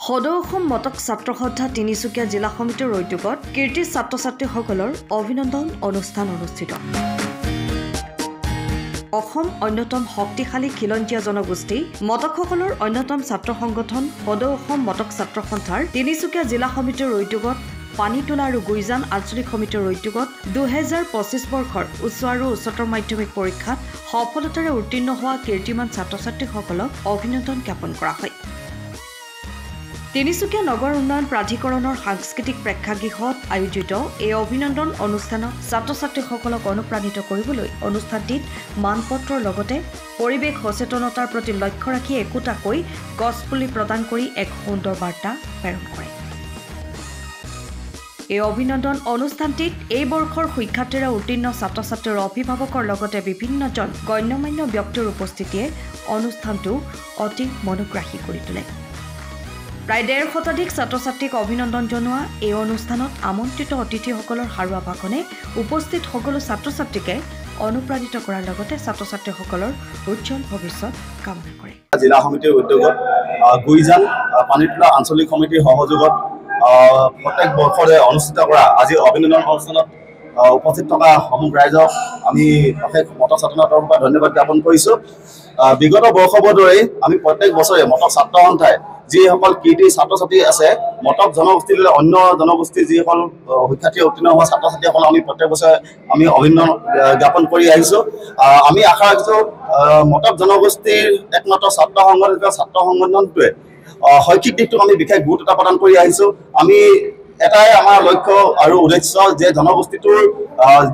সদৌ অসম মটক ছাত্ৰ সন্থা তিনিচুকীয়া জিলা সমিতিৰ উদ্যোগত কীৰ্তি ছাত্ৰ-ছাত্ৰীসকলৰ অভিনন্দন অনুষ্ঠান অনুষ্ঠিত। অসম অন্যতম শক্তিশালী খিলঞ্জীয়া জনগোষ্ঠী মটকসকলৰ অন্যতম ছাত্ৰ সংগঠন সদৌ অসম মটক ছাত্ৰ সন্থাৰ তিনিচুকীয়া জিলা সমিতিৰ উদ্যোগত পানীতোলা আৰু গুইজান আঞ্চলিক সমিতিৰ উদ্যোগত 2025 বৰ্ষৰ উচ্চ আৰু উচ্চতৰ মাধ্যমিক পৰীক্ষাত সফলতাৰে উত্তীৰ্ণ হোৱা কীৰ্তিমান ছাত্ৰ-ছাত্ৰীসকলক অভিনন্দন জ্ঞাপন কৰা হয়। তিনিচুকীয়া নগৰ উন্নয়ন প্ৰাধিকৰণৰ সাংস্কৃতিক প্ৰেক্ষাগৃহত আয়োজিত এই অভিনন্দন অনুষ্ঠানত ছাত্ৰ-ছাত্ৰীসকলক অনুপ্ৰাণিত কৰিবলৈ অনুষ্ঠানটিত মানপত্ৰৰ লগতে পৰিৱেশ সচেতনতাৰ প্ৰতি লক্ষ্য ৰাখি একোটাকৈ গছপুলি প্ৰদান কৰি এক সুন্দৰ বাৰ্তা প্ৰেৰণ কৰে। এই অভিনন্দন অনুষ্ঠানটিত এই বৰ্ষৰ শিক্ষাৰ্থীৰে উত্তীৰ্ণ ছাত্ৰ-ছাত্ৰীৰ অভিভাৱকৰ লগতে বিভিন্নজন গণ্যমান্য ব্যক্তিৰ উপস্থিতিয়ে অনুষ্ঠানটো অতি মনোগ্ৰাহী কৰি তোলে। প্ৰায় 1.5 শতাধিক ছাত্ৰ-ছাত্ৰীক অভিনন্দন জনোৱা এই অনুষ্ঠানত আমন্ত্ৰিত অতিথিসকলৰ হাৰুৱা ভাষণে উপস্থিত সকলো ছাত্ৰ-ছাত্ৰীকে অনুপ্ৰাণিত কৰাৰ লগতে ছাত্ৰ-ছাত্ৰীসকলৰ উজ্জ্বল ভৱিষ্যত কামনা কৰে। জিলা সমিতিৰ উদ্যোগত গুইজান পানীতোলা আঞ্চলিক সমিতিৰ সহযোগত প্ৰত্যেক বৰ্ষৰে অনুষ্ঠিত কৰা আজি অভিনন্দন অনুষ্ঠানত উপস্থিত থকা সমগ্ৰ ৰাইজক আমি অশেষ মটক ছাত্ৰৰ তৰফৰ পৰা ধন্যবাদ জ্ঞাপন কৰিছোঁ। বিগত বৰ্ষবোৰৰ দৰে আমি প্ৰত্যেক বছৰে মটক ছাত্ৰ সন্থাই যিসকল কীৰ্তি ছাত্ৰ-ছাত্ৰী আছে মটক জনগোষ্ঠীৰ অন্য জনগোষ্ঠীৰ যিসকল শিক্ষাৰ্থী উত্তীৰ্ণ হোৱা ছাত্ৰ-ছাত্ৰীসকলক আমি প্ৰত্যেক বছৰে আমি অভিনন্দন জ্ঞাপন কৰি আহিছোঁ। আমি আশা ৰাখিছোঁ মটক জনগোষ্ঠীৰ একমাত্ৰ ছাত্ৰ সংগঠনটোৱে শৈক্ষিক দিশটোক আমি বিশেষ গুৰুত্ব প্ৰদান কৰি আহিছোঁ। আমি এটাই আমাৰ লক্ষ্য আৰু উদ্দেশ্য যে জনগোষ্ঠীটোৰ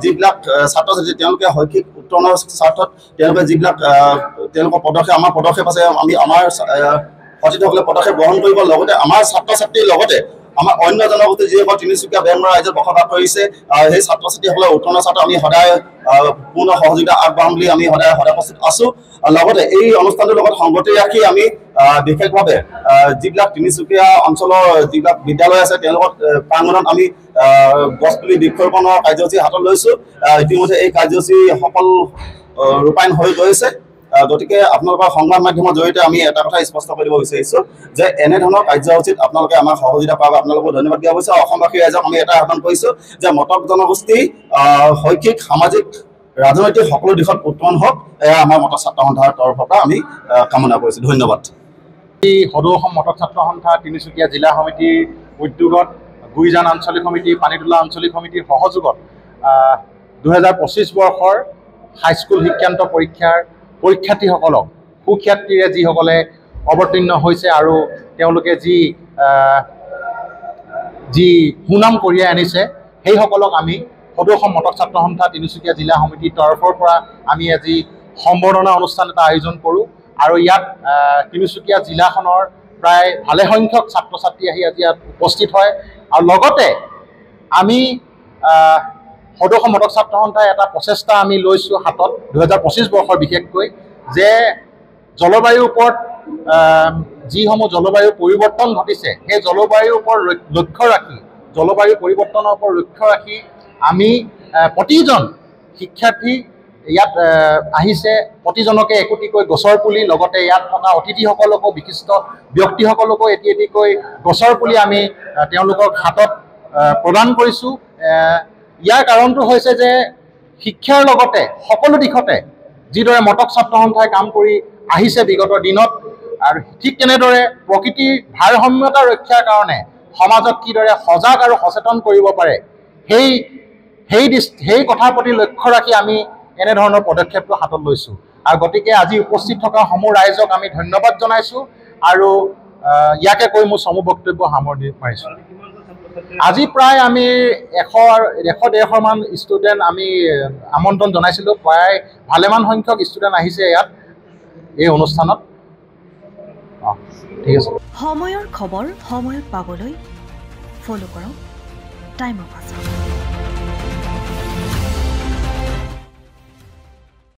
যিবিলাক ছাত্ৰ-ছাত্ৰী তেওঁলোকে শৈক্ষিক উত্তৰণৰ স্বাৰ্থত তেওঁলোকে যিবিলাক তেওঁলোকৰ পদক্ষেপ আমাৰ পদক্ষেপ আছে আমি আমাৰ সতীৰ্থসকলে পদক্ষেপ গ্ৰহণ কৰিব লগতে আমাৰ ছাত্ৰ-ছাত্ৰীৰ লগতে আমাৰ অন্য জনগোষ্ঠী যিসকল তিনিচুকীয়া বেংগলৰ ৰাজ্যত বসবাস কৰিছে সেই ছাত্ৰ-ছাত্ৰীসকলৰ উত্তৰণৰ স্বাৰ্থত আমি সদায় পূৰ্ণ সহযোগিতা আগবঢ়াম বুলি আমি সদায় প্ৰস্তুত আছোঁ। লগতে এই অনুষ্ঠানটোৰ লগত সংগতি ৰাখি আমি বিশেষভাৱে যিবিলাক তিনিচুকীয়া অঞ্চলৰ যিবিলাক বিদ্যালয় আছে তেওঁলোকৰ প্ৰাংগণত আমি গছপুলি বৃক্ষৰোপণৰ কাৰ্যসূচী হাতত লৈছোঁ। ইতিমধ্যে এই কাৰ্যসূচী সফল ৰূপায়ণ হৈ গৈছে। গতিকে আপোনালোকৰ সংবাদ মাধ্যমৰ জৰিয়তে আমি এটা কথা স্পষ্ট কৰিব বিচাৰিছোঁ যে এনেধৰণৰ কাৰ্যসূচীত আপোনালোকে আমাক সহযোগিতা পাব। আপোনালোকক ধন্যবাদ দিয়া হৈছে। অসমবাসী ৰাইজক আমি এটা আহ্বান কৰিছোঁ যে মটক জনগোষ্ঠী শৈক্ষিক সামাজিক ৰাজনৈতিক সকলো দিশত উত্তৰণ হওক এয়া আমাৰ মটক ছাত্ৰ সন্থাৰ তৰফৰ পৰা আমি কামনা কৰিছোঁ। ধন্যবাদ। সদৌ অসম মটক ছাত্ৰ সন্থা তিনিচুকীয়া জিলা সমিতিৰ উদ্যোগত গুইজান আঞ্চলিক সমিতি পানীতোলা আঞ্চলিক সমিতিৰ সহযোগত 2025 বৰ্ষৰ হাইস্কুল শিক্ষান্ত পৰীক্ষাৰ পৰীক্ষাৰ্থীসকলক সুখ্যাতিৰে যিসকলে অৱতীৰ্ণ হৈছে আৰু তেওঁলোকে যি সুনাম কঢ়িয়াই আনিছে সেইসকলক আমি সদৌ অসম মটক ছাত্ৰ সন্থা তিনিচুকীয়া জিলা সমিতিৰ তৰফৰ পৰা আমি আজি সম্বৰ্ধনা অনুষ্ঠান এটা আয়োজন কৰোঁ আৰু ইয়াত তিনিচুকীয়া জিলাখনৰ প্ৰায় ভালেসংখ্যক ছাত্ৰ-ছাত্ৰী আহি আজি ইয়াত উপস্থিত হয়। আৰু লগতে আমি সদৌ অসম মটক ছাত্ৰ সন্থাই এটা প্ৰচেষ্টা আমি লৈছোঁ হাতত 2025 বৰ্ষৰ বিশেষকৈ যে জলবায়ুৰ ওপৰত যিসমূহ জলবায়ু পৰিৱৰ্তন ঘটিছে সেই জলবায়ুৰ ওপৰত লক্ষ্য ৰাখি জলবায়ু পৰিৱৰ্তনৰ ওপৰত লক্ষ্য ৰাখি আমি প্ৰতিজন শিক্ষাৰ্থী ইয়াত আহিছে প্ৰতিজনকে একোটিকৈ গছৰ পুলি লগতে ইয়াত থকা অতিথিসকলকো বিশিষ্ট ব্যক্তিসকলকো এটি এটিকৈ গছৰ পুলি আমি তেওঁলোকৰ হাতত প্ৰদান কৰিছোঁ। ইয়াৰ কাৰণটো হৈছে যে শিক্ষাৰ লগতে সকলো দিশতে যিদৰে মটক ছাত্ৰ সন্থাই কাম কৰি আহিছে বিগত দিনত আৰু ঠিক তেনেদৰে প্ৰকৃতিৰ ভাৰসাম্যতা ৰক্ষাৰ কাৰণে সমাজক কিদৰে সজাগ আৰু সচেতন কৰিব পাৰে সেই কথাৰ প্ৰতি লক্ষ্য ৰাখি আমি এনেধৰণৰ পদক্ষেপটো হাতত লৈছোঁ। আৰু গতিকে আজি উপস্থিত থকা সমূহ ৰাইজক আমি ধন্যবাদ জনাইছোঁ আৰু ইয়াকে কৈ মোৰ চমু বক্তব্য সামৰণি মাৰিছোঁ। আজি প্ৰায় আমি 100-150 মান ষ্টুডেণ্ট আমি আমন্ত্ৰণ জনাইছিলোঁ। প্ৰায় ভালেমান সংখ্যক ষ্টুডেণ্ট আহিছে ইয়াত এই অনুষ্ঠানত। ঠিক আছে। সময়ৰ খবৰ সময়ত পাবলৈ ফ'ল' কৰক টাইম অফ আছাম।